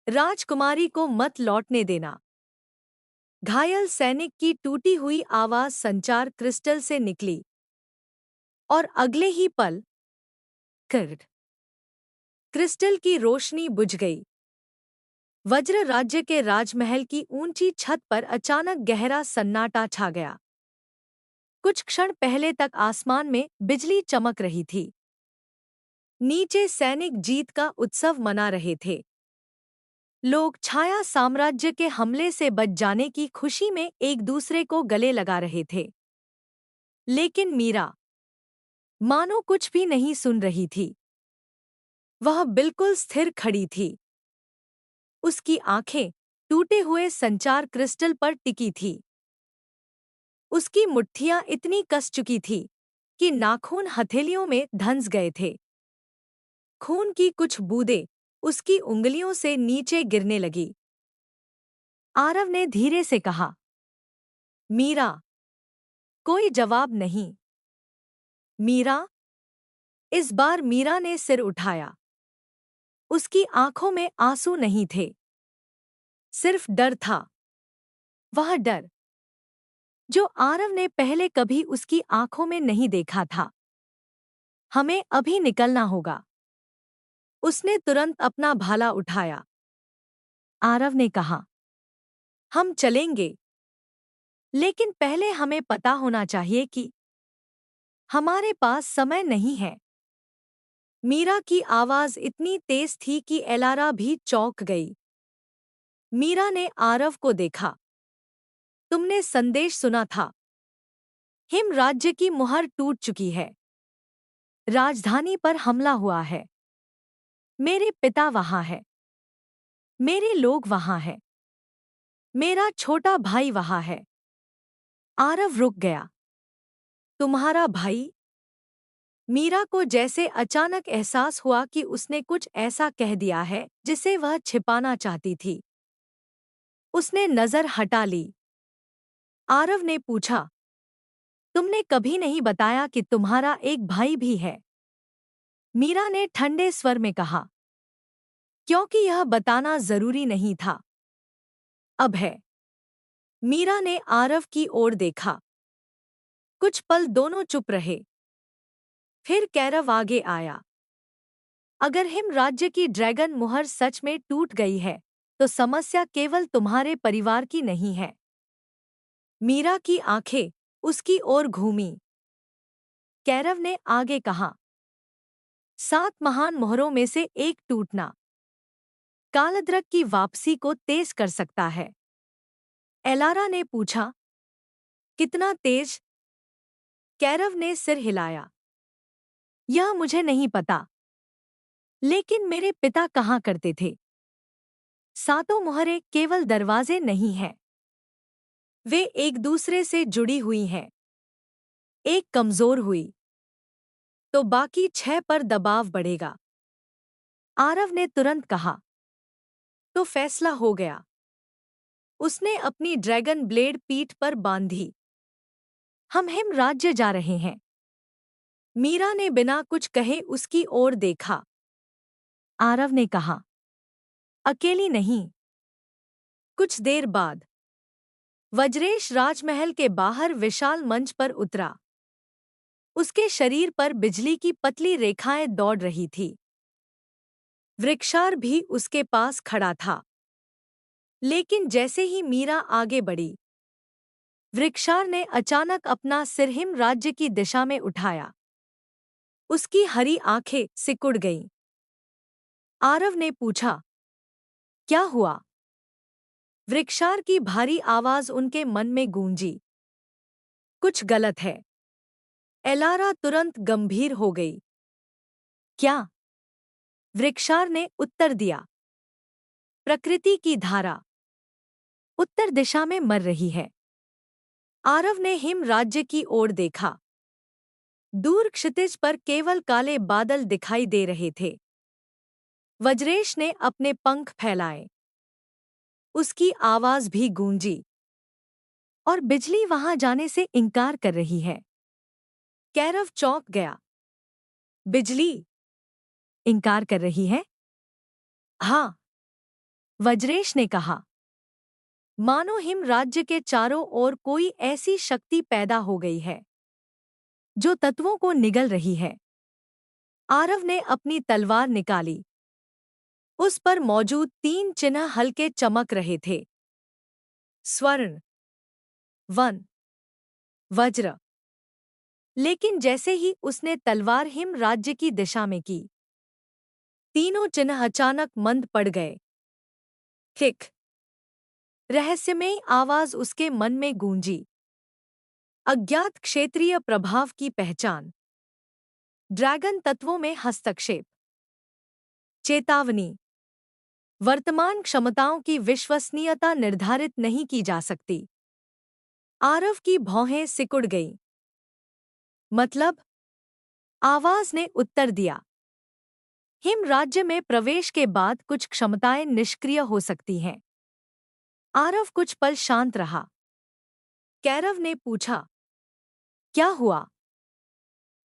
राजकुमारी को मत लौटने देना। घायल सैनिक की टूटी हुई आवाज संचार क्रिस्टल से निकली और अगले ही पल कर क्रिस्टल की रोशनी बुझ गई। वज्र राज्य के राजमहल की ऊंची छत पर अचानक गहरा सन्नाटा छा गया। कुछ क्षण पहले तक आसमान में बिजली चमक रही थी। नीचे सैनिक जीत का उत्सव मना रहे थे। लोग छाया साम्राज्य के हमले से बच जाने की खुशी में एक दूसरे को गले लगा रहे थे। लेकिन मीरा मानो कुछ भी नहीं सुन रही थी। वह बिल्कुल स्थिर खड़ी थी। उसकी आंखें टूटे हुए संचार क्रिस्टल पर टिकी थी। उसकी मुट्ठियां इतनी कस चुकी थी कि नाखून हथेलियों में धंस गए थे। खून की कुछ बूंदें उसकी उंगलियों से नीचे गिरने लगी। आरव ने धीरे से कहा, मीरा। कोई जवाब नहीं। मीरा। इस बार मीरा ने सिर उठाया। उसकी आंखों में आंसू नहीं थे, सिर्फ डर था। वह डर जो आरव ने पहले कभी उसकी आंखों में नहीं देखा था। हमें अभी निकलना होगा। उसने तुरंत अपना भाला उठाया। आरव ने कहा, हम चलेंगे, लेकिन पहले हमें पता होना चाहिए कि हमारे पास समय नहीं है। मीरा की आवाज इतनी तेज थी कि एलारा भी चौंक गई। मीरा ने आरव को देखा। तुमने संदेश सुना था। हिम राज्य की मुहर टूट चुकी है। राजधानी पर हमला हुआ है। मेरे पिता वहां है। मेरे लोग वहां हैं। मेरा छोटा भाई वहां है। आरव रुक गया। तुम्हारा भाई? मीरा को जैसे अचानक एहसास हुआ कि उसने कुछ ऐसा कह दिया है जिसे वह छिपाना चाहती थी। उसने नजर हटा ली। आरव ने पूछा, तुमने कभी नहीं बताया कि तुम्हारा एक भाई भी है? मीरा ने ठंडे स्वर में कहा, क्योंकि यह बताना जरूरी नहीं था। अब है। मीरा ने आरव की ओर देखा। कुछ पल दोनों चुप रहे। फिर कैरव आगे आया। अगर हिम राज्य की ड्रैगन मुहर सच में टूट गई है, तो समस्या केवल तुम्हारे परिवार की नहीं है। मीरा की आंखें उसकी ओर घूमी। कैरव ने आगे कहा, 7 महान मोहरों में से एक टूटना कालद्रक की वापसी को तेज कर सकता है। एलारा ने पूछा, कितना तेज? कैरव ने सिर हिलाया। यह मुझे नहीं पता, लेकिन मेरे पिता कहा करते थे, 7 मोहरें केवल दरवाजे नहीं हैं। वे एक दूसरे से जुड़ी हुई हैं। एक कमजोर हुई तो बाकी 6 पर दबाव बढ़ेगा। आरव ने तुरंत कहा, तो फैसला हो गया। उसने अपनी ड्रैगन ब्लेड पीठ पर बांधी। हम हिम राज्य जा रहे हैं। मीरा ने बिना कुछ कहे उसकी ओर देखा। आरव ने कहा, अकेली नहीं। कुछ देर बाद वज्रेश राजमहल के बाहर विशाल मंच पर उतरा। उसके शरीर पर बिजली की पतली रेखाएं दौड़ रही थी। वृक्षार भी उसके पास खड़ा था। लेकिन जैसे ही मीरा आगे बढ़ी, वृक्षार ने अचानक अपना सिर हिम राज्य की दिशा में उठाया। उसकी हरी आंखें सिकुड़ गईं। आरव ने पूछा, क्या हुआ? वृक्षार की भारी आवाज उनके मन में गूंजी। कुछ गलत है। एलारा तुरंत गंभीर हो गई। क्या? वृक्षार ने उत्तर दिया, प्रकृति की धारा उत्तर दिशा में मर रही है। आरव ने हिम राज्य की ओर देखा। दूर क्षितिज पर केवल काले बादल दिखाई दे रहे थे। वज्रेश ने अपने पंख फैलाए। उसकी आवाज भी गूंजी। और बिजली वहां जाने से इनकार कर रही है। कैरव चौंक गया। बिजली इनकार कर रही है? हाँ। वज्रेश ने कहा, मानो हिम राज्य के चारों ओर कोई ऐसी शक्ति पैदा हो गई है जो तत्वों को निगल रही है। आरव ने अपनी तलवार निकाली। उस पर मौजूद 3 चिन्ह हल्के चमक रहे थे। स्वर्ण, वन, वज्र। लेकिन जैसे ही उसने तलवार हिम राज्य की दिशा में की, तीनों चिन्ह अचानक मंद पड़ गए। क्लिक। रहस्यमयी आवाज उसके मन में गूंजी। अज्ञात क्षेत्रीय प्रभाव की पहचान। ड्रैगन तत्वों में हस्तक्षेप। चेतावनी। वर्तमान क्षमताओं की विश्वसनीयता निर्धारित नहीं की जा सकती। आरव की भौहें सिकुड़ गईं। मतलब? आवाज ने उत्तर दिया, हिम राज्य में प्रवेश के बाद कुछ क्षमताएं निष्क्रिय हो सकती हैं। आरव कुछ पल शांत रहा। कैरव ने पूछा, क्या हुआ?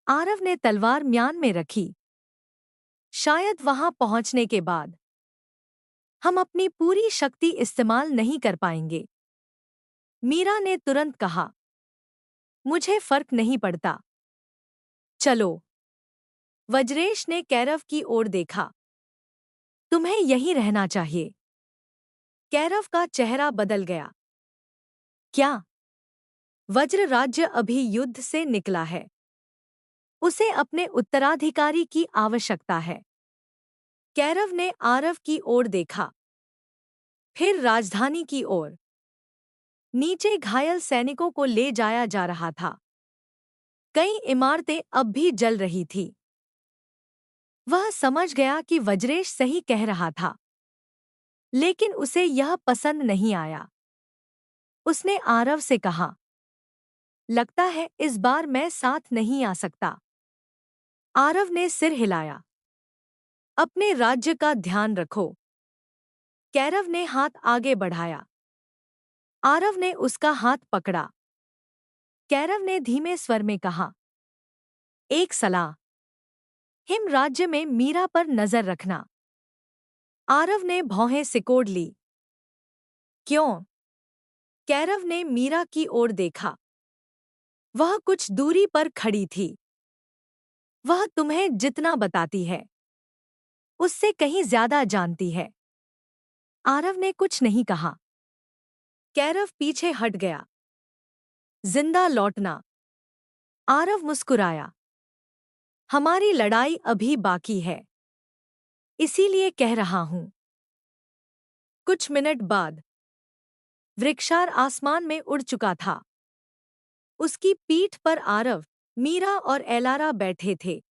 आरव ने तलवार म्यान में रखी। शायद वहां पहुंचने के बाद हम अपनी पूरी शक्ति इस्तेमाल नहीं कर पाएंगे। मीरा ने तुरंत कहा, मुझे फर्क नहीं पड़ता। चलो। वज्रेश ने कैरव की ओर देखा। तुम्हें यहीं रहना चाहिए। कैरव का चेहरा बदल गया। क्या? वज्र राज्य अभी युद्ध से निकला है। उसे अपने उत्तराधिकारी की आवश्यकता है। कैरव ने आरव की ओर देखा, फिर राजधानी की ओर। नीचे घायल सैनिकों को ले जाया जा रहा था। कई इमारतें अब भी जल रही थी। वह समझ गया कि वज्रेश सही कह रहा था, लेकिन उसे यह पसंद नहीं आया। उसने आरव से कहा, लगता है इस बार मैं साथ नहीं आ सकता। आरव ने सिर हिलाया। अपने राज्य का ध्यान रखो। कैरव ने हाथ आगे बढ़ाया। आरव ने उसका हाथ पकड़ा। कैरव ने धीमे स्वर में कहा, एक सलाह। हिम राज्य में मीरा पर नजर रखना। आरव ने भौहें सिकोड़ ली। क्यों? कैरव ने मीरा की ओर देखा। वह कुछ दूरी पर खड़ी थी। वह तुम्हें जितना बताती है, उससे कहीं ज्यादा जानती है। आरव ने कुछ नहीं कहा। कैरव पीछे हट गया। जिंदा लौटना। आरव मुस्कुराया। हमारी लड़ाई अभी बाकी है, इसीलिए कह रहा हूं। कुछ मिनट बाद वृक्षार आसमान में उड़ चुका था। उसकी पीठ पर आरव, मीरा और एलारा बैठे थे।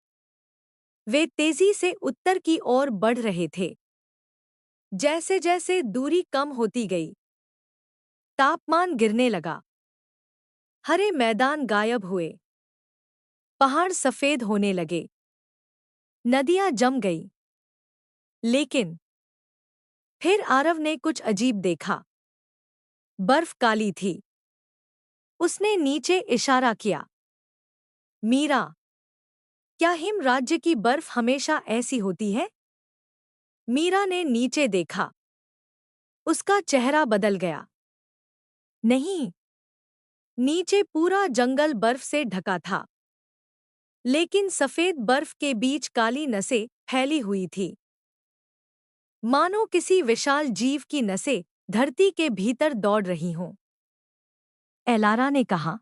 वे तेजी से उत्तर की ओर बढ़ रहे थे। जैसे जैसे दूरी कम होती गई, तापमान गिरने लगा। हरे मैदान गायब हुए। पहाड़ सफेद होने लगे। नदियां जम गई। लेकिन फिर आरव ने कुछ अजीब देखा। बर्फ काली थी। उसने नीचे इशारा किया। मीरा, क्या हिम राज्य की बर्फ हमेशा ऐसी होती है? मीरा ने नीचे देखा। उसका चेहरा बदल गया। नहीं। नीचे पूरा जंगल बर्फ से ढका था, लेकिन सफेद बर्फ के बीच काली नसें फैली हुई थी, मानो किसी विशाल जीव की नसें धरती के भीतर दौड़ रही हों। एलारा ने कहा,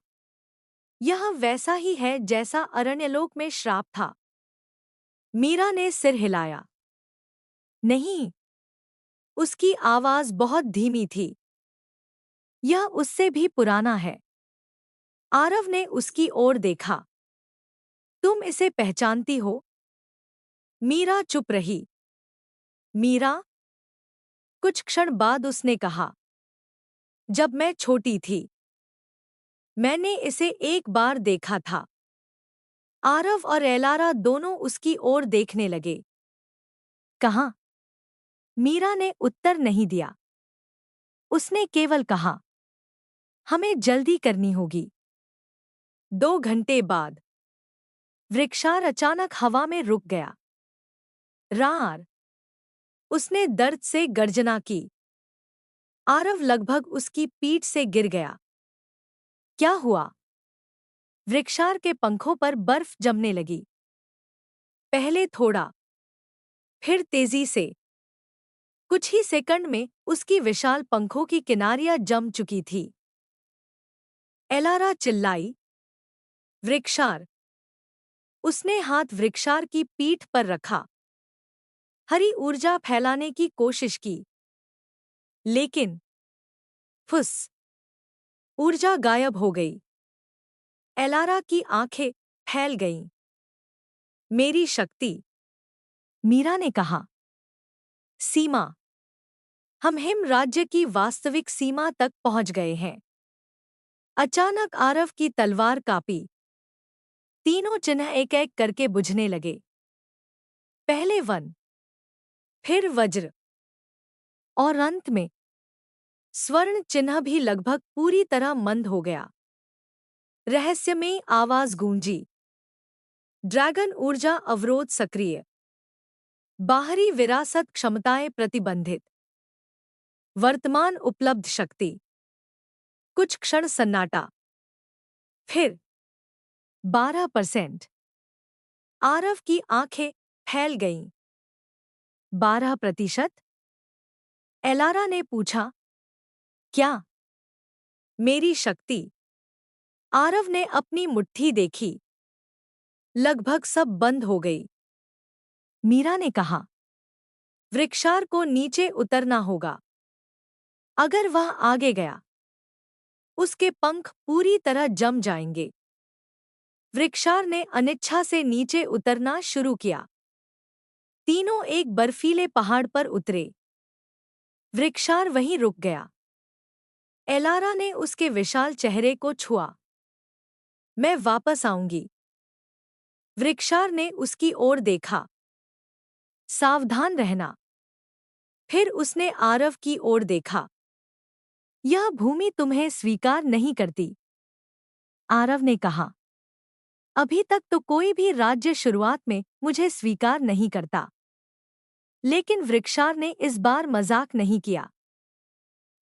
यह वैसा ही है जैसा अरण्यलोक में श्राप था। मीरा ने सिर हिलाया। नहीं। उसकी आवाज बहुत धीमी थी। यह उससे भी पुराना है। आरव ने उसकी ओर देखा। तुम इसे पहचानती हो? मीरा चुप रही। मीरा? कुछ क्षण बाद उसने कहा, जब मैं छोटी थी, मैंने इसे एक बार देखा था। आरव और एलारा दोनों उसकी ओर देखने लगे। कहाँ? मीरा ने उत्तर नहीं दिया। उसने केवल कहा, हमें जल्दी करनी होगी। 2 घंटे बाद वृक्षार अचानक हवा में रुक गया। रार! उसने दर्द से गर्जना की। आरव लगभग उसकी पीठ से गिर गया। क्या हुआ? वृक्षार के पंखों पर बर्फ जमने लगी। पहले थोड़ा, फिर तेजी से। कुछ ही सेकंड में उसकी विशाल पंखों की किनारियां जम चुकी थी। एलारा चिल्लाई, वृक्षार। उसने हाथ वृक्षार की पीठ पर रखा, हरी ऊर्जा फैलाने की कोशिश की। लेकिन फुस, ऊर्जा गायब हो गई। एलारा की आंखें फैल गईं। मेरी शक्ति, मीरा ने कहा। सीमा। हम हिम राज्य की वास्तविक सीमा तक पहुंच गए हैं। अचानक आरव की तलवार कांपी। तीनों चिन्ह एक एक करके बुझने लगे। पहले वन, फिर वज्र, और अंत में स्वर्ण चिन्ह भी लगभग पूरी तरह मंद हो गया। रहस्यमयी आवाज गूंजी। ड्रैगन ऊर्जा अवरोध सक्रिय। बाहरी विरासत क्षमताएं प्रतिबंधित। वर्तमान उपलब्ध शक्ति। कुछ क्षण सन्नाटा। फिर 12%। आरव की आंखें फैल गईं। 12%? एलारा ने पूछा। क्या? मेरी शक्ति। आरव ने अपनी मुट्ठी देखी। लगभग सब बंद हो गई। मीरा ने कहा, वृक्षार को नीचे उतरना होगा। अगर वह आगे गया, उसके पंख पूरी तरह जम जाएंगे। वृक्षार ने अनिच्छा से नीचे उतरना शुरू किया। तीनों एक बर्फीले पहाड़ पर उतरे। वृक्षार वहीं रुक गया। एलारा ने उसके विशाल चेहरे को छुआ। मैं वापस आऊंगी। वृक्षार ने उसकी ओर देखा। सावधान रहना। फिर उसने आरव की ओर देखा। यह भूमि तुम्हें स्वीकार नहीं करती, आरव ने कहा। अभी तक तो कोई भी राज्य शुरुआत में मुझे स्वीकार नहीं करता। लेकिन वृक्षार ने इस बार मजाक नहीं किया।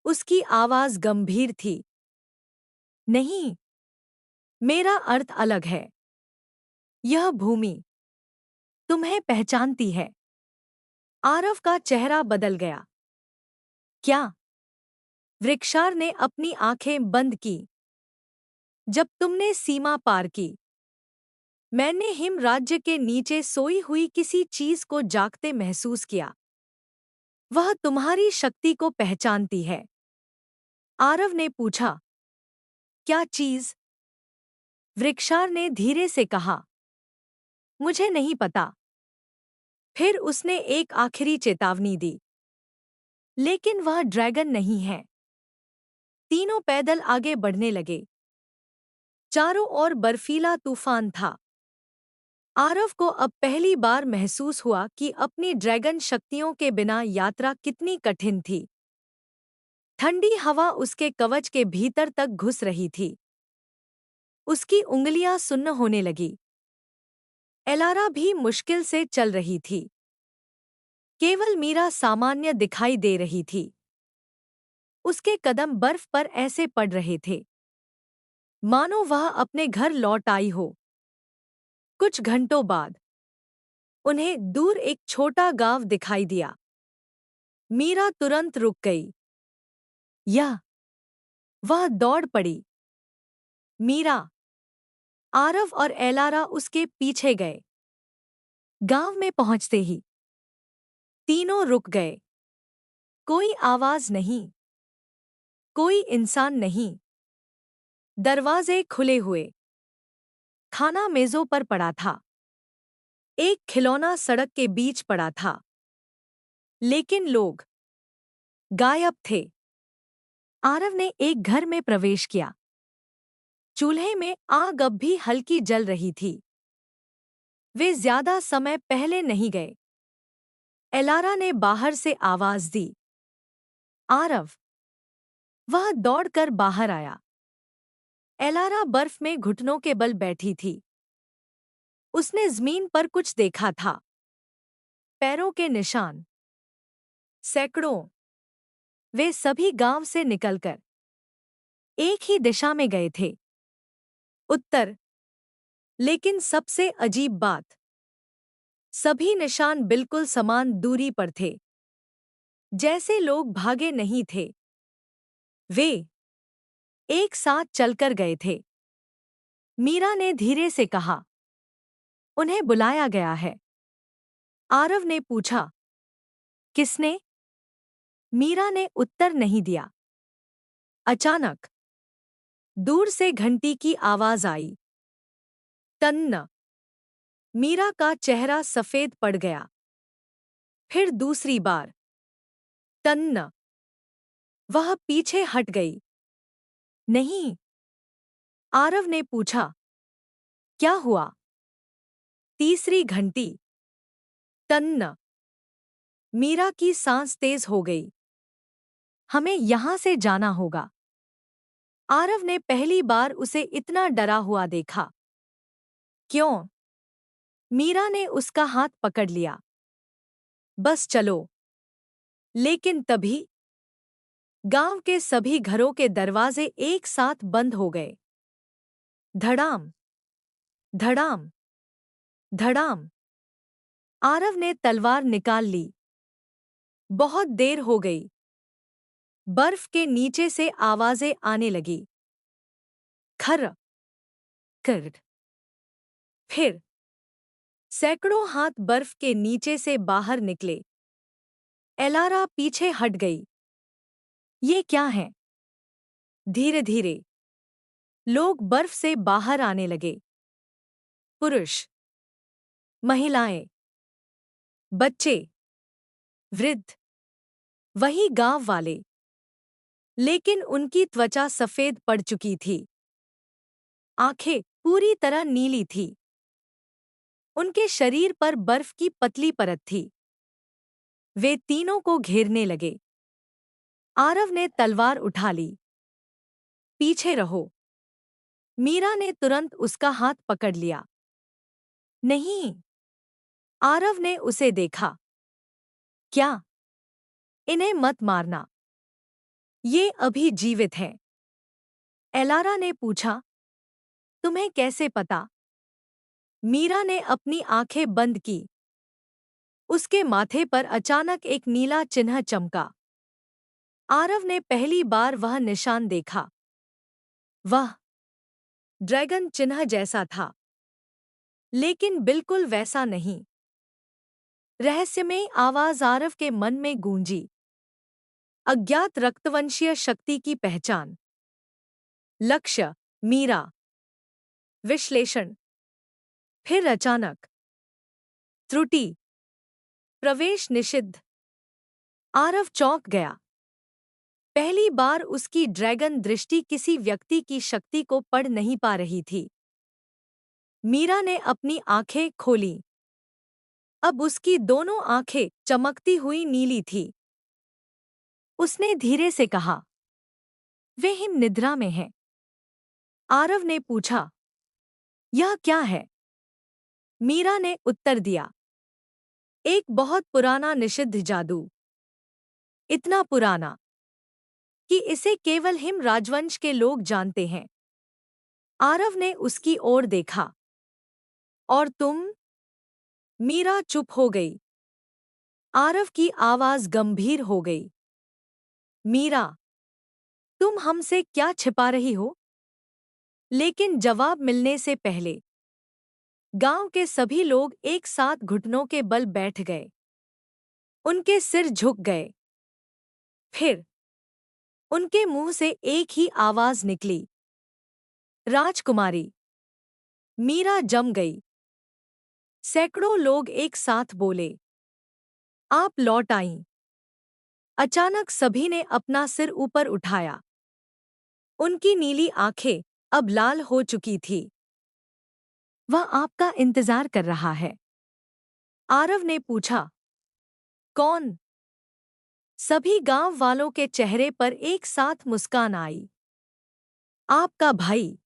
उसकी आवाज गंभीर थी। नहीं, मेरा अर्थ अलग है। यह भूमि तुम्हें पहचानती है। आरव का चेहरा बदल गया। क्या? वृक्षार ने अपनी आंखें बंद की। जब तुमने सीमा पार की, मैंने हिम राज्य के नीचे सोई हुई किसी चीज को जागते महसूस किया। वह तुम्हारी शक्ति को पहचानती है। आरव ने पूछा, क्या चीज? वृक्षार ने धीरे से कहा, मुझे नहीं पता। फिर उसने एक आखिरी चेतावनी दी। लेकिन वह ड्रैगन नहीं है। तीनों पैदल आगे बढ़ने लगे। चारों ओर बर्फीला तूफान था। आरव को अब पहली बार महसूस हुआ कि अपनी ड्रैगन शक्तियों के बिना यात्रा कितनी कठिन थी। ठंडी हवा उसके कवच के भीतर तक घुस रही थी। उसकी उंगलियां सुन्न होने लगी। एलारा भी मुश्किल से चल रही थी। केवल मीरा सामान्य दिखाई दे रही थी। उसके कदम बर्फ पर ऐसे पड़ रहे थे, मानो वह अपने घर लौट आई हो। कुछ घंटों बाद उन्हें दूर एक छोटा गांव दिखाई दिया। मीरा तुरंत रुक गई। यह, वह दौड़ पड़ी। मीरा, आरव और एलारा उसके पीछे गए। गांव में पहुंचते ही तीनों रुक गए। कोई आवाज नहीं, कोई इंसान नहीं। दरवाजे खुले हुए। खाना मेजों पर पड़ा था। एक खिलौना सड़क के बीच पड़ा था। लेकिन लोग गायब थे। आरव ने एक घर में प्रवेश किया। चूल्हे में आग अब भी हल्की जल रही थी। वे ज्यादा समय पहले नहीं गए। एलारा ने बाहर से आवाज दी। आरव। वह दौड़कर बाहर आया। एलारा बर्फ में घुटनों के बल बैठी थी। उसने जमीन पर कुछ देखा था। पैरों के निशान। सैकड़ों। वे सभी गांव से निकलकर एक ही दिशा में गए थे, उत्तर। लेकिन सबसे अजीब बात, सभी निशान बिल्कुल समान दूरी पर थे, जैसे लोग भागे नहीं थे, वे एक साथ चलकर गए थे। मीरा ने धीरे से कहा, उन्हें बुलाया गया है। आरव ने पूछा, किसने? मीरा ने उत्तर नहीं दिया। अचानक दूर से घंटी की आवाज आई। तन्न। मीरा का चेहरा सफेद पड़ गया। फिर दूसरी बार, तन्न। वह पीछे हट गई। नहीं। आरव ने पूछा, क्या हुआ? तीसरी घंटी, तन्न। मीरा की सांस तेज हो गई। हमें यहां से जाना होगा। आरव ने पहली बार उसे इतना डरा हुआ देखा। क्यों? मीरा ने उसका हाथ पकड़ लिया। बस चलो। लेकिन तभी गांव के सभी घरों के दरवाजे एक साथ बंद हो गए। धड़ाम, धड़ाम, धड़ाम। आरव ने तलवार निकाल ली। बहुत देर हो गई। बर्फ के नीचे से आवाजें आने लगी। खर, कर। फिर सैकड़ों हाथ बर्फ के नीचे से बाहर निकले। एलारा पीछे हट गई। ये क्या है? धीरे धीरे लोग बर्फ से बाहर आने लगे। पुरुष, महिलाएं, बच्चे, वृद्ध, वही गांव वाले। लेकिन उनकी त्वचा सफेद पड़ चुकी थी। आंखें पूरी तरह नीली थी। उनके शरीर पर बर्फ की पतली परत थी। वे तीनों को घेरने लगे। आरव ने तलवार उठा ली। पीछे रहो। मीरा ने तुरंत उसका हाथ पकड़ लिया। नहीं। आरव ने उसे देखा। क्या? इन्हें मत मारना। ये अभी जीवित हैं। एलारा ने पूछा, तुम्हें कैसे पता? मीरा ने अपनी आंखें बंद की। उसके माथे पर अचानक एक नीला चिन्ह चमका। आरव ने पहली बार वह निशान देखा। वह ड्रैगन चिन्ह जैसा था, लेकिन बिल्कुल वैसा नहीं। रहस्यमयी आवाज आरव के मन में गूंजी। अज्ञात रक्तवंशीय शक्ति की पहचान। लक्ष्य, मीरा। विश्लेषण। फिर अचानक, त्रुटि, प्रवेश निषिद्ध। आरव चौंक गया। पहली बार उसकी ड्रैगन दृष्टि किसी व्यक्ति की शक्ति को पढ़ नहीं पा रही थी। मीरा ने अपनी आंखें खोलीं। अब उसकी दोनों आंखें चमकती हुई नीली थी। उसने धीरे से कहा, वे हिम निद्रा में हैं। आरव ने पूछा, यह क्या है? मीरा ने उत्तर दिया, एक बहुत पुराना निषिद्ध जादू। इतना पुराना कि इसे केवल हिम राजवंश के लोग जानते हैं। आरव ने उसकी ओर देखा। और तुम? मीरा चुप हो गई। आरव की आवाज गंभीर हो गई। मीरा, तुम हमसे क्या छिपा रही हो? लेकिन जवाब मिलने से पहले गांव के सभी लोग एक साथ घुटनों के बल बैठ गए। उनके सिर झुक गए। फिर उनके मुंह से एक ही आवाज निकली, राजकुमारी। मीरा जम गई। सैकड़ों लोग एक साथ बोले, आप लौट आईं। अचानक सभी ने अपना सिर ऊपर उठाया। उनकी नीली आंखें अब लाल हो चुकी थी। वह आपका इंतजार कर रहा है। आरव ने पूछा, कौन? सभी गांव वालों के चेहरे पर एक साथ मुस्कान आई। आपका भाई।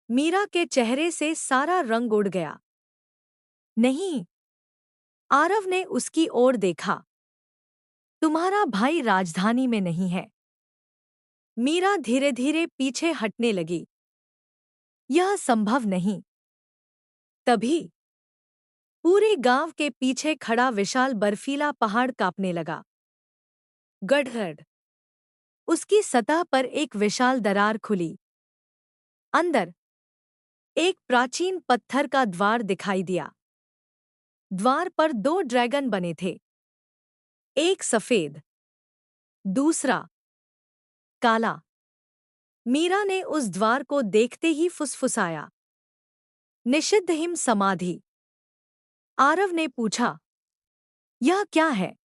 मीरा के चेहरे से सारा रंग उड़ गया। नहीं। आरव ने उसकी ओर देखा। तुम्हारा भाई राजधानी में नहीं है। मीरा धीरे धीरे पीछे हटने लगी। यह संभव नहीं। तभी पूरे गांव के पीछे खड़ा विशाल बर्फीला पहाड़ कांपने लगा। गड़गड़। उसकी सतह पर एक विशाल दरार खुली। अंदर एक प्राचीन पत्थर का द्वार दिखाई दिया। द्वार पर दो ड्रैगन बने थे, एक सफेद, दूसरा काला। मीरा ने उस द्वार को देखते ही फुसफुसाया, निषिद्ध हिम समाधि। आरव ने पूछा, यह क्या है?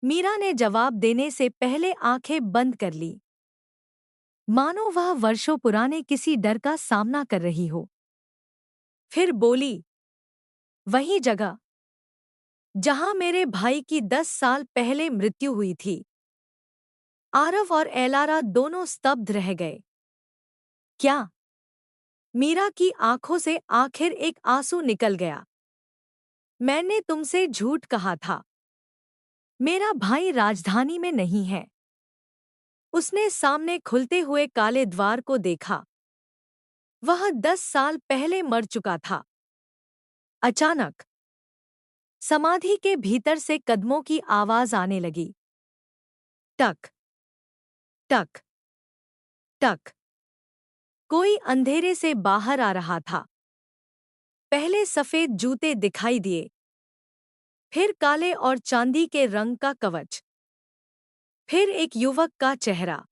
मीरा ने जवाब देने से पहले आंखें बंद कर ली, मानो वह वर्षों पुराने किसी डर का सामना कर रही हो। फिर बोली, वही जगह जहां मेरे भाई की 10 साल पहले मृत्यु हुई थी। आरव और एलारा दोनों स्तब्ध रह गए। क्या? मीरा की आंखों से आखिर एक आंसू निकल गया। मैंने तुमसे झूठ कहा था। मेरा भाई राजधानी में नहीं है। उसने सामने खुलते हुए काले द्वार को देखा। वह 10 साल पहले मर चुका था। अचानक समाधि के भीतर से कदमों की आवाज आने लगी। टक टक टक। कोई अंधेरे से बाहर आ रहा था। पहले सफेद जूते दिखाई दिए, फिर काले और चांदी के रंग का कवच, फिर एक युवक का चेहरा।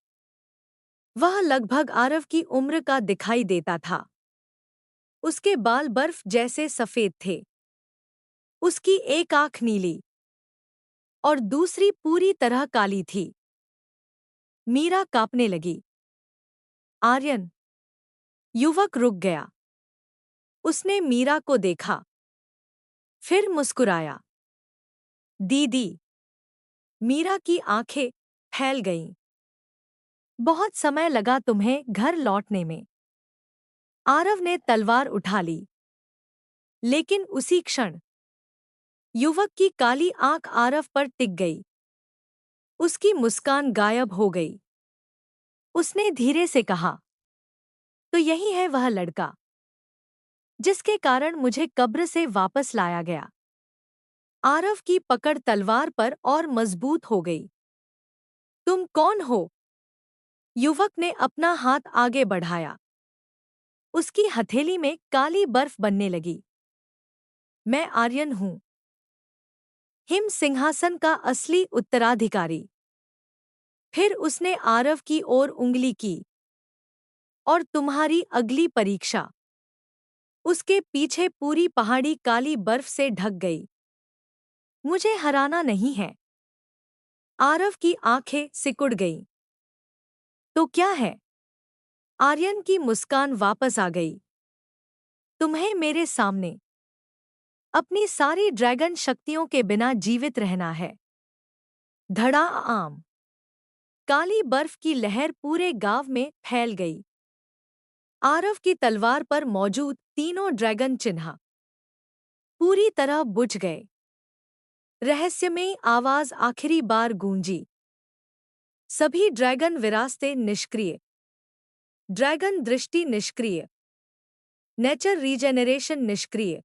वह लगभग आरव की उम्र का दिखाई देता था। उसके बाल बर्फ जैसे सफेद थे। उसकी एक आंख नीली और दूसरी पूरी तरह काली थी। मीरा कांपने लगी। आर्यन। युवक रुक गया। उसने मीरा को देखा, फिर मुस्कुराया। दीदी। मीरा की आंखें फैल गईं। बहुत समय लगा तुम्हें घर लौटने में। आरव ने तलवार उठा ली, लेकिन उसी क्षण युवक की काली आंख आरव पर टिक गई। उसकी मुस्कान गायब हो गई। उसने धीरे से कहा, तो यही है वह लड़का जिसके कारण मुझे कब्र से वापस लाया गया। आरव की पकड़ तलवार पर और मजबूत हो गई। तुम कौन हो? युवक ने अपना हाथ आगे बढ़ाया। उसकी हथेली में काली बर्फ बनने लगी। मैं आर्यन हूं, हिम सिंहासन का असली उत्तराधिकारी। फिर उसने आरव की ओर उंगली की। और तुम्हारी अगली परीक्षा। उसके पीछे पूरी पहाड़ी काली बर्फ से ढक गई। मुझे हराना नहीं है। आरव की आंखें सिकुड़ गईं। तो क्या है? आर्यन की मुस्कान वापस आ गई। तुम्हें मेरे सामने अपनी सारी ड्रैगन शक्तियों के बिना जीवित रहना है। धड़ा आम। काली बर्फ की लहर पूरे गांव में फैल गई। आरव की तलवार पर मौजूद तीनों ड्रैगन चिन्ह पूरी तरह बुझ गए। रहस्यमयी आवाज आखिरी बार गूंजी। सभी ड्रैगन विरासतें निष्क्रिय। ड्रैगन दृष्टि निष्क्रिय। नेचर रीजेनरेशन निष्क्रिय।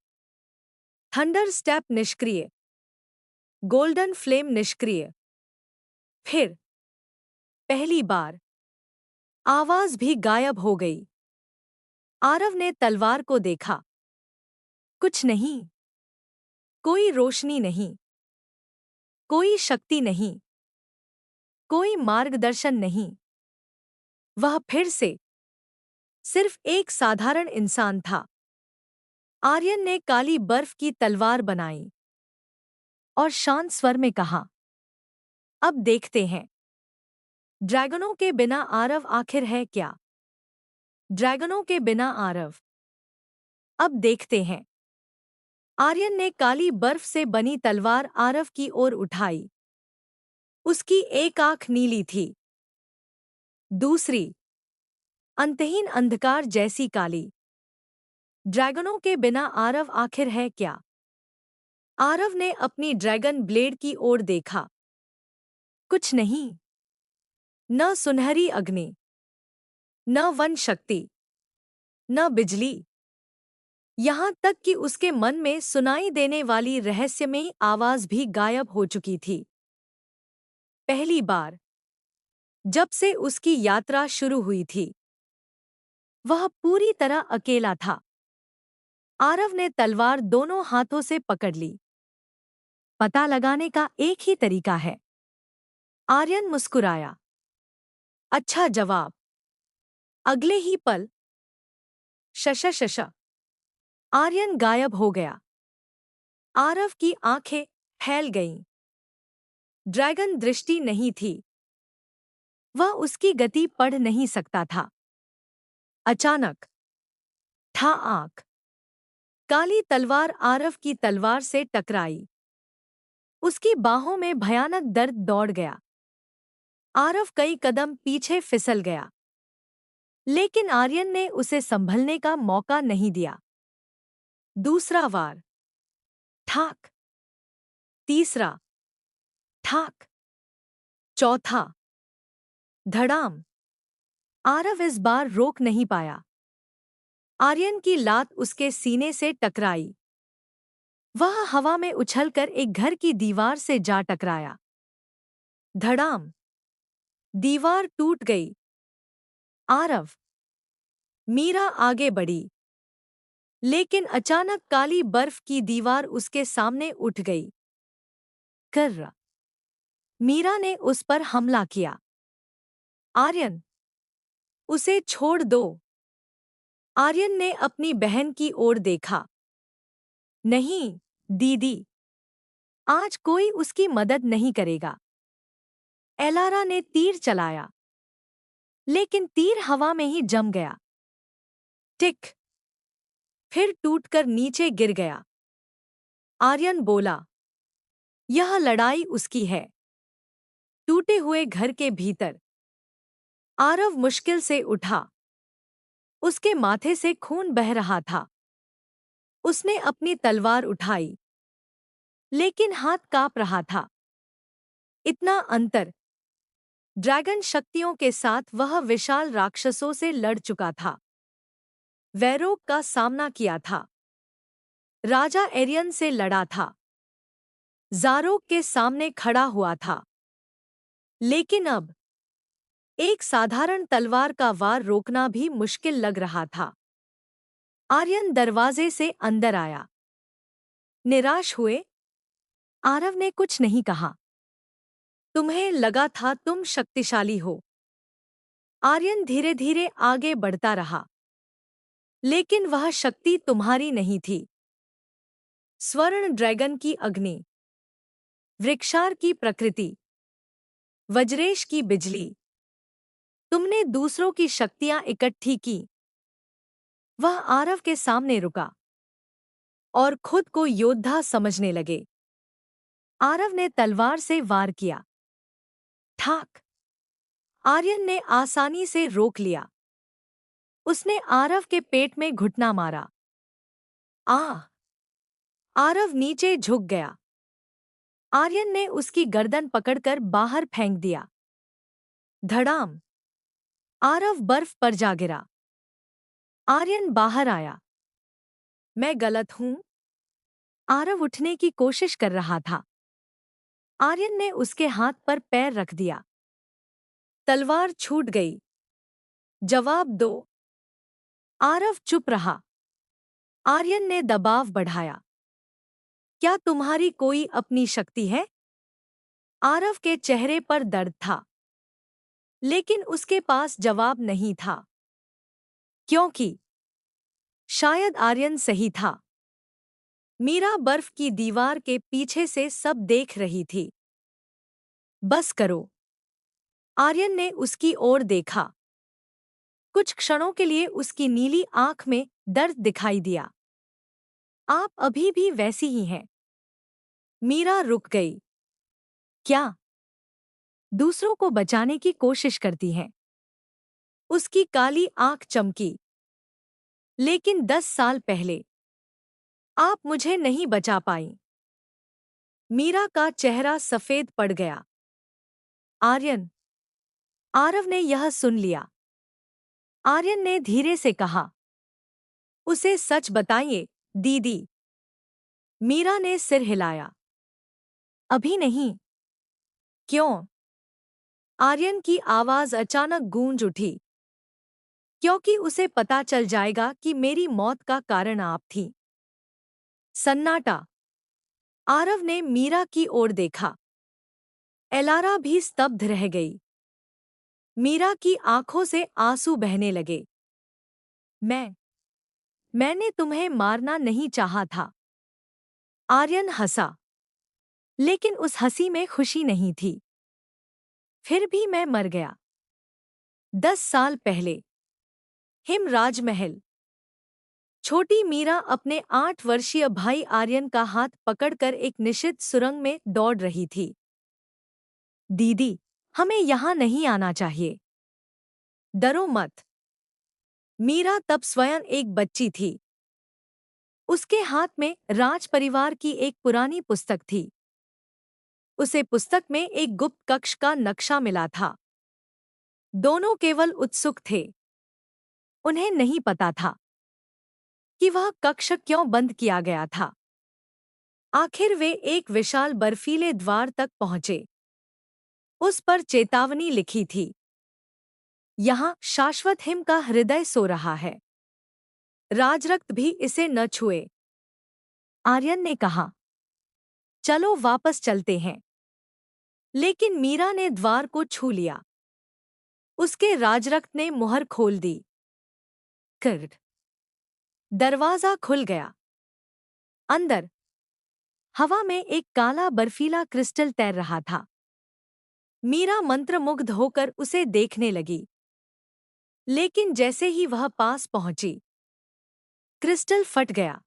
थंडर स्टेप निष्क्रिय। गोल्डन फ्लेम निष्क्रिय। फिर पहली बार आवाज भी गायब हो गई। आरव ने तलवार को देखा। कुछ नहीं। कोई रोशनी नहीं। कोई शक्ति नहीं। कोई मार्गदर्शन नहीं। वह फिर से सिर्फ एक साधारण इंसान था। आर्यन ने काली बर्फ की तलवार बनाई और शांत स्वर में कहा, अब देखते हैं ड्रैगनों के बिना आरव आखिर है क्या? ड्रैगनों के बिना आरव। अब देखते हैं। आर्यन ने काली बर्फ से बनी तलवार आरव की ओर उठाई। उसकी एक आंख नीली थी, दूसरी अंतहीन अंधकार जैसी काली। ड्रैगनों के बिना आरव आखिर है क्या? आरव ने अपनी ड्रैगन ब्लेड की ओर देखा। कुछ नहीं। न सुनहरी अग्नि, न वन शक्ति, न बिजली, यहाँ तक कि उसके मन में सुनाई देने वाली रहस्यमयी आवाज भी गायब हो चुकी थी। पहली बार जब से उसकी यात्रा शुरू हुई थी, वह पूरी तरह अकेला था। आरव ने तलवार दोनों हाथों से पकड़ ली। पता लगाने का एक ही तरीका है। आर्यन मुस्कुराया। अच्छा जवाब। अगले ही पल शश शश आर्यन गायब हो गया। आरव की आंखें फैल गईं। ड्रैगन दृष्टि नहीं थी। वह उसकी गति पढ़ नहीं सकता था। अचानक था आंख। काली तलवार आरव की तलवार से टकराई। उसकी बाहों में भयानक दर्द दौड़ गया। आरव कई कदम पीछे फिसल गया, लेकिन आर्यन ने उसे संभलने का मौका नहीं दिया। दूसरा वार। ठाक। तीसरा। ठाक। चौथा। धड़ाम। आरव इस बार रोक नहीं पाया। आर्यन की लात उसके सीने से टकराई। वह हवा में उछलकर एक घर की दीवार से जा टकराया। धड़ाम। दीवार टूट गई। आरव। मीरा आगे बढ़ी, लेकिन अचानक काली बर्फ की दीवार उसके सामने उठ गई। कर्र। मीरा ने उस पर हमला किया। आर्यन, उसे छोड़ दो। आर्यन ने अपनी बहन की ओर देखा। नहीं, दीदी। आज कोई उसकी मदद नहीं करेगा। एलारा ने तीर चलाया, लेकिन तीर हवा में ही जम गया। टिक। फिर टूटकर नीचे गिर गया। आर्यन बोला, यह लड़ाई उसकी है। टूटे हुए घर के भीतर आरव मुश्किल से उठा। उसके माथे से खून बह रहा था। उसने अपनी तलवार उठाई, लेकिन हाथ कांप रहा था। इतना अंतर। ड्रैगन शक्तियों के साथ वह विशाल राक्षसों से लड़ चुका था। वैरोग का सामना किया था। राजा एरियन से लड़ा था। ज़ारोग के सामने खड़ा हुआ था। लेकिन अब एक साधारण तलवार का वार रोकना भी मुश्किल लग रहा था। आर्यन दरवाजे से अंदर आया। निराश हुए? आरव ने कुछ नहीं कहा। तुम्हें लगा था तुम शक्तिशाली हो। आर्यन धीरे धीरे आगे बढ़ता रहा। लेकिन वह शक्ति तुम्हारी नहीं थी। स्वर्ण ड्रैगन की अग्नि, वृक्षार की प्रकृति, वज्रेश की बिजली। तुमने दूसरों की शक्तियां इकट्ठी की। वह आरव के सामने रुका और खुद को योद्धा समझने लगे। आरव ने तलवार से वार किया। ठाक। आर्यन ने आसानी से रोक लिया। उसने आरव के पेट में घुटना मारा। आह! आरव नीचे झुक गया। आर्यन ने उसकी गर्दन पकड़कर बाहर फेंक दिया। धड़ाम! आरव बर्फ पर जा गिरा। आर्यन बाहर आया। मैं गलत हूं? आरव उठने की कोशिश कर रहा था। आर्यन ने उसके हाथ पर पैर रख दिया। तलवार छूट गई। जवाब दो। आरव चुप रहा। आर्यन ने दबाव बढ़ाया। क्या तुम्हारी कोई अपनी शक्ति है? आरव के चेहरे पर दर्द था, लेकिन उसके पास जवाब नहीं था। क्योंकि शायद आर्यन सही था। मीरा बर्फ की दीवार के पीछे से सब देख रही थी। बस करो। आर्यन ने उसकी ओर देखा। कुछ क्षणों के लिए उसकी नीली आंख में दर्द दिखाई दिया। आप अभी भी वैसी ही हैं। मीरा रुक गई। क्या? दूसरों को बचाने की कोशिश करती हैं। उसकी काली आंख चमकी। लेकिन 10 साल पहले आप मुझे नहीं बचा पाई। मीरा का चेहरा सफेद पड़ गया। आर्यन। आरव ने यह सुन लिया। आर्यन ने धीरे से कहा, उसे सच बताइए, दीदी। मीरा ने सिर हिलाया। अभी नहीं। क्यों? आर्यन की आवाज अचानक गूंज उठी। क्योंकि उसे पता चल जाएगा कि मेरी मौत का कारण आप थी। सन्नाटा। आरव ने मीरा की ओर देखा। एलारा भी स्तब्ध रह गई। मीरा की आंखों से आंसू बहने लगे। मैंने तुम्हें मारना नहीं चाहा था। आर्यन हंसा। लेकिन उस हंसी में खुशी नहीं थी। फिर भी मैं मर गया। 10 साल पहले। हिम राजमहल। छोटी मीरा अपने 8 वर्षीय भाई आर्यन का हाथ पकड़कर एक निश्चित सुरंग में दौड़ रही थी। दीदी, हमें यहाँ नहीं आना चाहिए। डरो मत। मीरा तब स्वयं एक बच्ची थी। उसके हाथ में राज परिवार की एक पुरानी पुस्तक थी। उसे पुस्तक में एक गुप्त कक्ष का नक्शा मिला था। दोनों केवल उत्सुक थे। उन्हें नहीं पता था कि वह कक्ष क्यों बंद किया गया था। आखिर वे एक विशाल बर्फीले द्वार तक पहुंचे। उस पर चेतावनी लिखी थी। यहाँ शाश्वत हिम का हृदय सो रहा है। राजरक्त भी इसे न छुए। आर्यन ने कहा, चलो वापस चलते हैं। लेकिन मीरा ने द्वार को छू लिया। उसके राजरक्त ने मुहर खोल दी। कर दरवाजा खुल गया। अंदर हवा में एक काला बर्फीला क्रिस्टल तैर रहा था। मीरा मंत्रमुग्ध होकर उसे देखने लगी। लेकिन जैसे ही वह पास पहुंची, क्रिस्टल फट गया।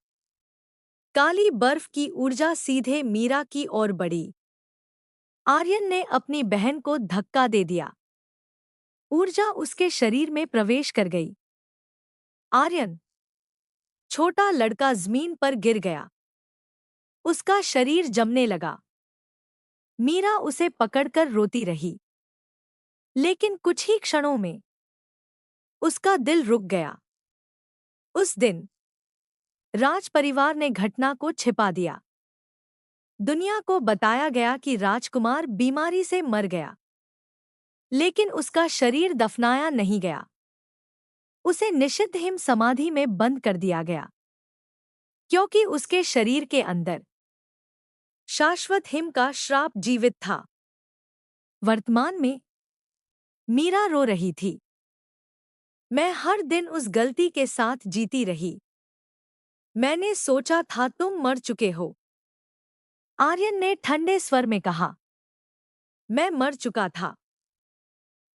काली बर्फ की ऊर्जा सीधे मीरा की ओर बढ़ी। आर्यन ने अपनी बहन को धक्का दे दिया। ऊर्जा उसके शरीर में प्रवेश कर गई। आर्यन। छोटा लड़का जमीन पर गिर गया। उसका शरीर जमने लगा। मीरा उसे पकड़कर रोती रही। लेकिन कुछ ही क्षणों में उसका दिल रुक गया। उस दिन राज परिवार ने घटना को छिपा दिया। दुनिया को बताया गया कि राजकुमार बीमारी से मर गया। लेकिन उसका शरीर दफनाया नहीं गया। उसे निषिद्ध हिम समाधि में बंद कर दिया गया। क्योंकि उसके शरीर के अंदर शाश्वत हिम का श्राप जीवित था। वर्तमान में मीरा रो रही थी। मैं हर दिन उस गलती के साथ जीती रही। मैंने सोचा था तुम मर चुके हो। आर्यन ने ठंडे स्वर में कहा, मैं मर चुका था।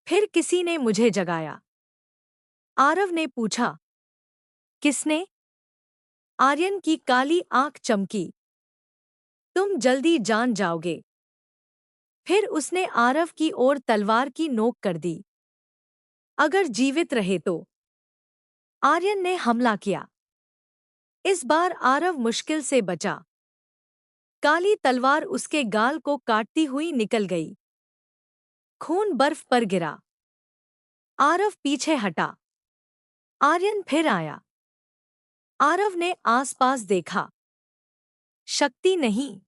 फिर किसी ने मुझे जगाया। आरव ने पूछा, किसने? आर्यन की काली आंख चमकी। तुम जल्दी जान जाओगे। फिर उसने आरव की ओर तलवार की नोक कर दी। अगर जीवित रहे तो। आर्यन ने हमला किया। इस बार आरव मुश्किल से बचा। काली तलवार उसके गाल को काटती हुई निकल गई। खून बर्फ पर गिरा। आरव पीछे हटा। आर्यन फिर आया। आरव ने आसपास देखा। शक्ति नहीं,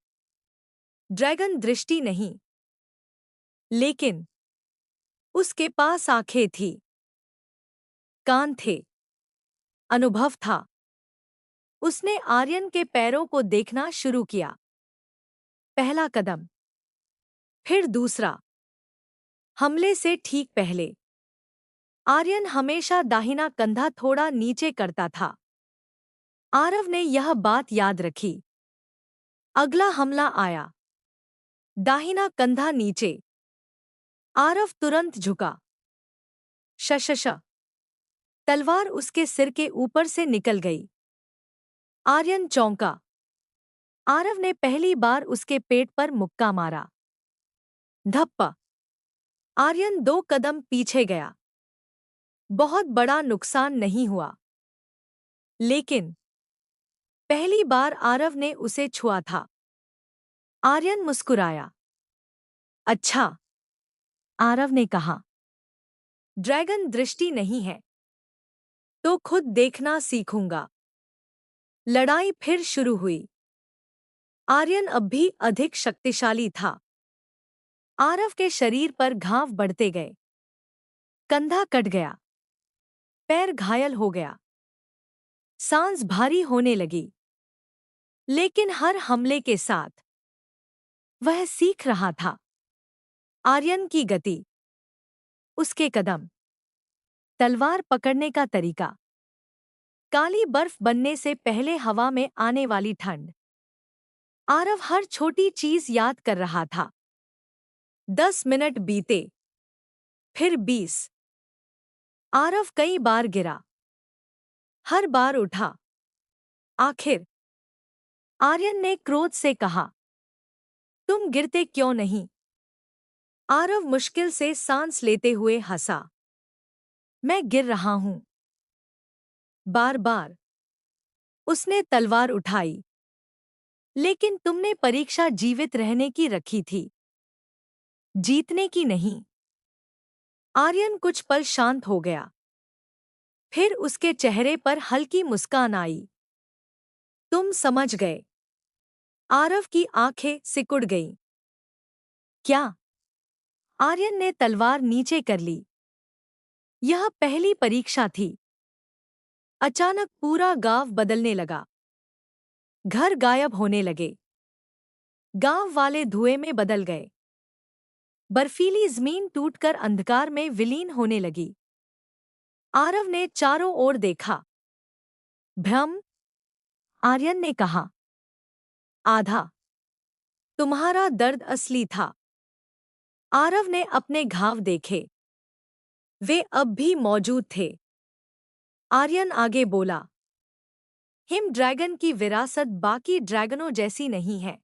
ड्रैगन दृष्टि नहीं। लेकिन उसके पास आंखें थी, कान थे, अनुभव था। उसने आर्यन के पैरों को देखना शुरू किया। पहला कदम, फिर दूसरा। हमले से ठीक पहले आर्यन हमेशा दाहिना कंधा थोड़ा नीचे करता था। आरव ने यह बात याद रखी। अगला हमला आया। दाहिना कंधा नीचे। आरव तुरंत झुका। शशश। तलवार उसके सिर के ऊपर से निकल गई। आर्यन चौंका। आरव ने पहली बार उसके पेट पर मुक्का मारा। धप्पा। आर्यन 2 कदम पीछे गया। बहुत बड़ा नुकसान नहीं हुआ। लेकिन पहली बार आरव ने उसे छुआ था। आर्यन मुस्कुराया। अच्छा, आरव ने कहा। ड्रैगन दृष्टि नहीं है तो खुद देखना सीखूंगा। लड़ाई फिर शुरू हुई। आर्यन अब भी अधिक शक्तिशाली था। आरव के शरीर पर घाव बढ़ते गए। कंधा कट गया, पैर घायल हो गया, सांस भारी होने लगी। लेकिन हर हमले के साथ वह सीख रहा था। आर्यन की गति, उसके कदम, तलवार पकड़ने का तरीका, काली बर्फ बनने से पहले हवा में आने वाली ठंड। आरव हर छोटी चीज याद कर रहा था। 10 मिनट बीते, फिर 20। आरव कई बार गिरा, हर बार उठा। आखिर आर्यन ने क्रोध से कहा, तुम गिरते क्यों नहीं? आरव मुश्किल से सांस लेते हुए हंसा। मैं गिर रहा हूं। बार बार उसने तलवार उठाई। लेकिन तुमने परीक्षा जीवित रहने की रखी थी, जीतने की नहीं। आर्यन कुछ पल शांत हो गया। फिर उसके चेहरे पर हल्की मुस्कान आई। तुम समझ गए। आरव की आंखें सिकुड़ गईं। क्या? आर्यन ने तलवार नीचे कर ली। यह पहली परीक्षा थी। अचानक पूरा गांव बदलने लगा। घर गायब होने लगे। गांव वाले धुएं में बदल गए। बर्फीली जमीन टूटकर अंधकार में विलीन होने लगी। आरव ने चारों ओर देखा। भ्रम। आर्यन ने कहा, आधा। तुम्हारा दर्द असली था। आरव ने अपने घाव देखे। वे अब भी मौजूद थे। आर्यन आगे बोला, हिम ड्रैगन की विरासत बाकी ड्रैगनों जैसी नहीं है।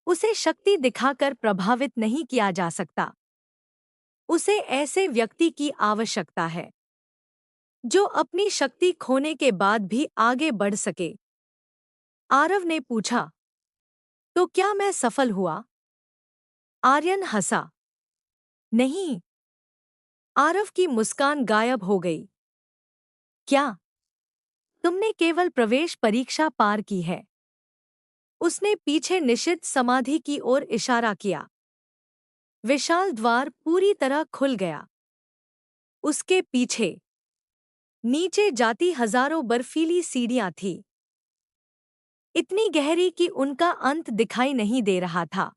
उसे शक्ति दिखाकर प्रभावित नहीं किया जा सकता। उसे ऐसे व्यक्ति की आवश्यकता है जो अपनी शक्ति खोने के बाद भी आगे बढ़ सके। आरव ने पूछा, तो क्या मैं सफल हुआ? आर्यन हंसा। नहीं। आरव की मुस्कान गायब हो गई। क्या? तुमने केवल प्रवेश परीक्षा पार की है। उसने पीछे निशित समाधि की ओर इशारा किया। विशाल द्वार पूरी तरह खुल गया। उसके पीछे नीचे जाती हजारों बर्फीली सीढ़ियां थीं। इतनी गहरी कि उनका अंत दिखाई नहीं दे रहा था।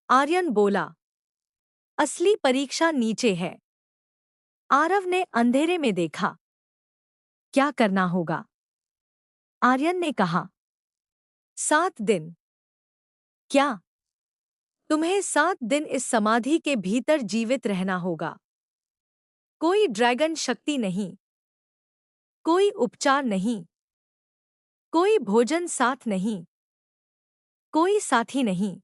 आर्यन बोला, असली परीक्षा नीचे है। आरव ने अंधेरे में देखा। क्या करना होगा? आर्यन ने कहा, 7 दिन। क्या? तुम्हें 7 दिन इस समाधि के भीतर जीवित रहना होगा। कोई ड्रैगन शक्ति नहीं, कोई उपचार नहीं, कोई भोजन साथ नहीं, कोई साथी नहीं।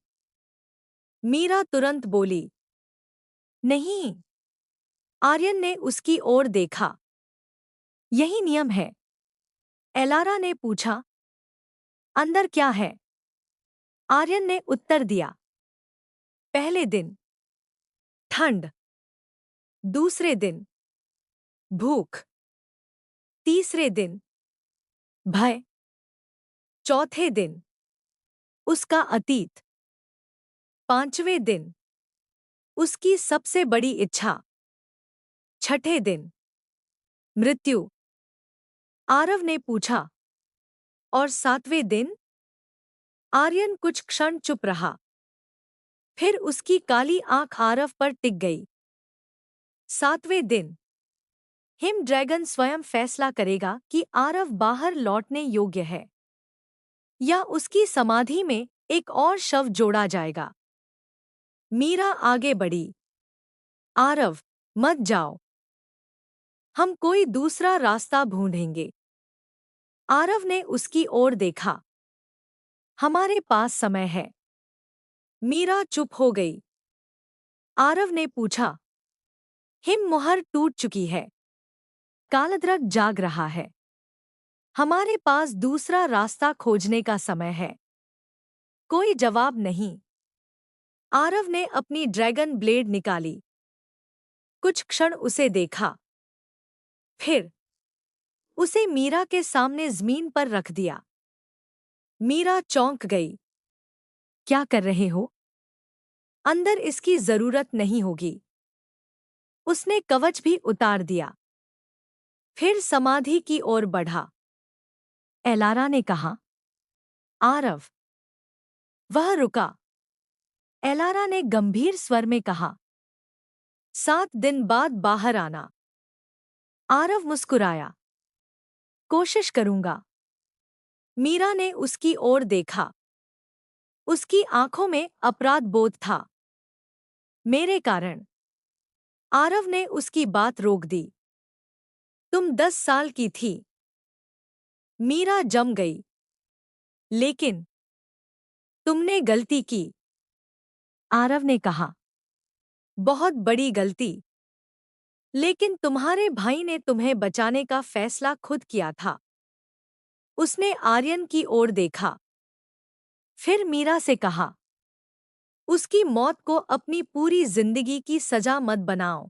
मीरा तुरंत बोली, नहीं। आर्यन ने उसकी ओर देखा। यही नियम है। एलारा ने पूछा, अंदर क्या है? आर्यन ने उत्तर दिया, पहले दिन ठंड, दूसरे दिन भूख, तीसरे दिन भय, चौथे दिन उसका अतीत, पांचवें दिन उसकी सबसे बड़ी इच्छा, छठे दिन मृत्यु। आरव ने पूछा, और 7वें दिन? आर्यन कुछ क्षण चुप रहा। फिर उसकी काली आंख आरव पर टिक गई। 7वें दिन हिम ड्रैगन स्वयं फैसला करेगा कि आरव बाहर लौटने योग्य है या उसकी समाधि में एक और शव जोड़ा जाएगा। मीरा आगे बढ़ी। आरव, मत जाओ। हम कोई दूसरा रास्ता ढूंढेंगे। आरव ने उसकी ओर देखा। हमारे पास समय है। मीरा चुप हो गई। आरव ने पूछा, हिम मुहर टूट चुकी है। कालद्रक जाग रहा है। हमारे पास दूसरा रास्ता खोजने का समय है। कोई जवाब नहीं। आरव ने अपनी ड्रैगन ब्लेड निकाली। कुछ क्षण उसे देखा, फिर उसे मीरा के सामने जमीन पर रख दिया। मीरा चौंक गई। क्या कर रहे हो? अंदर इसकी जरूरत नहीं होगी। उसने कवच भी उतार दिया, फिर समाधि की ओर बढ़ा। एलारा ने कहा, आरव। वह रुका। एलारा ने गंभीर स्वर में कहा, 7 दिन बाद बाहर आना। आरव मुस्कुराया। कोशिश करूंगा। मीरा ने उसकी ओर देखा। उसकी आंखों में अपराध बोध था। मेरे कारण। आरव ने उसकी बात रोक दी। तुम 10 साल की थी। मीरा जम गई। लेकिन तुमने गलती की। आरव ने कहा, बहुत बड़ी गलती। लेकिन तुम्हारे भाई ने तुम्हें बचाने का फैसला खुद किया था। उसने आर्यन की ओर देखा, फिर मीरा से कहा, उसकी मौत को अपनी पूरी जिंदगी की सजा मत बनाओ।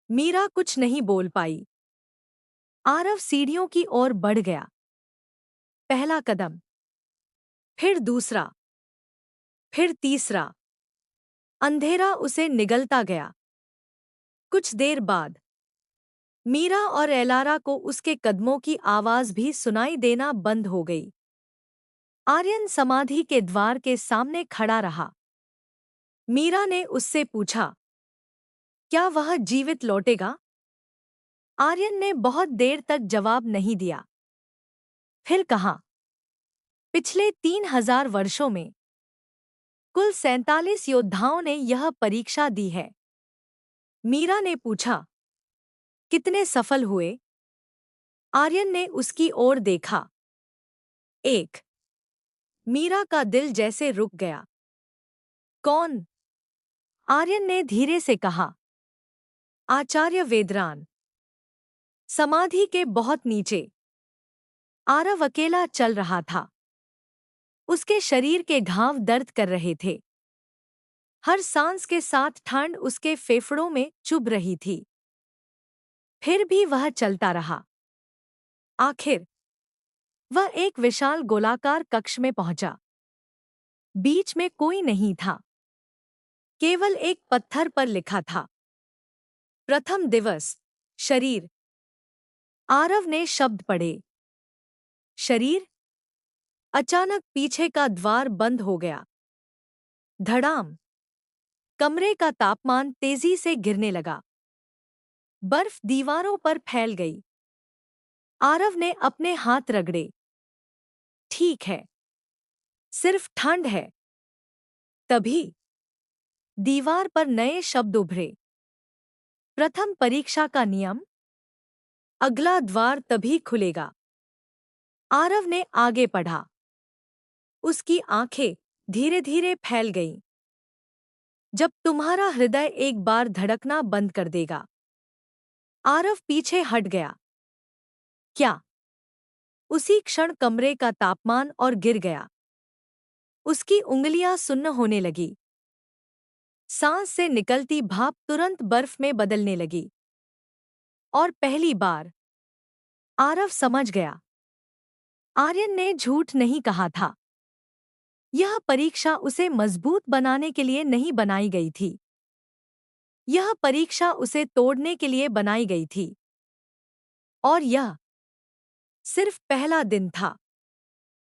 मीरा कुछ नहीं बोल पाई। आरव सीढ़ियों की ओर बढ़ गया। पहला कदम, फिर दूसरा, फिर तीसरा। अंधेरा उसे निगलता गया। कुछ देर बाद मीरा और एलारा को उसके कदमों की आवाज भी सुनाई देना बंद हो गई। आर्यन समाधि के द्वार के सामने खड़ा रहा। मीरा ने उससे पूछा, क्या वह जीवित लौटेगा? आर्यन ने बहुत देर तक जवाब नहीं दिया। फिर कहा, पिछले 3000 वर्षों में कुल 47 योद्धाओं ने यह परीक्षा दी है। मीरा ने पूछा, कितने सफल हुए? आर्यन ने उसकी ओर देखा। 1। मीरा का दिल जैसे रुक गया। कौन? आर्यन ने धीरे से कहा, आचार्य वेदरान। समाधि के बहुत नीचे आरव अकेला चल रहा था। उसके शरीर के घाव दर्द कर रहे थे। हर सांस के साथ ठंड उसके फेफड़ों में चुभ रही थी। फिर भी वह चलता रहा। आखिर वह एक विशाल गोलाकार कक्ष में पहुंचा। बीच में कोई नहीं था। केवल एक पत्थर पर लिखा था, प्रथम दिवस, शरीर। आरव ने शब्द पढ़े। शरीर। अचानक पीछे का द्वार बंद हो गया। धड़ाम। कमरे का तापमान तेजी से गिरने लगा। बर्फ दीवारों पर फैल गई। आरव ने अपने हाथ रगड़े। ठीक है, सिर्फ ठंड है। तभी दीवार पर नए शब्द उभरे। प्रथम परीक्षा का नियम, अगला द्वार तभी खुलेगा। आरव ने आगे पढ़ा। उसकी आंखें धीरे धीरे फैल गईं। जब तुम्हारा हृदय एक बार धड़कना बंद कर देगा। आरव पीछे हट गया। क्या? उसी क्षण कमरे का तापमान और गिर गया। उसकी उंगलियां सुन्न होने लगी। सांस से निकलती भाप तुरंत बर्फ में बदलने लगी। और पहली बार आरव समझ गया, आर्यन ने झूठ नहीं कहा था। यह परीक्षा उसे मजबूत बनाने के लिए नहीं बनाई गई थी। यह परीक्षा उसे तोड़ने के लिए बनाई गई थी। और यह सिर्फ पहला दिन था।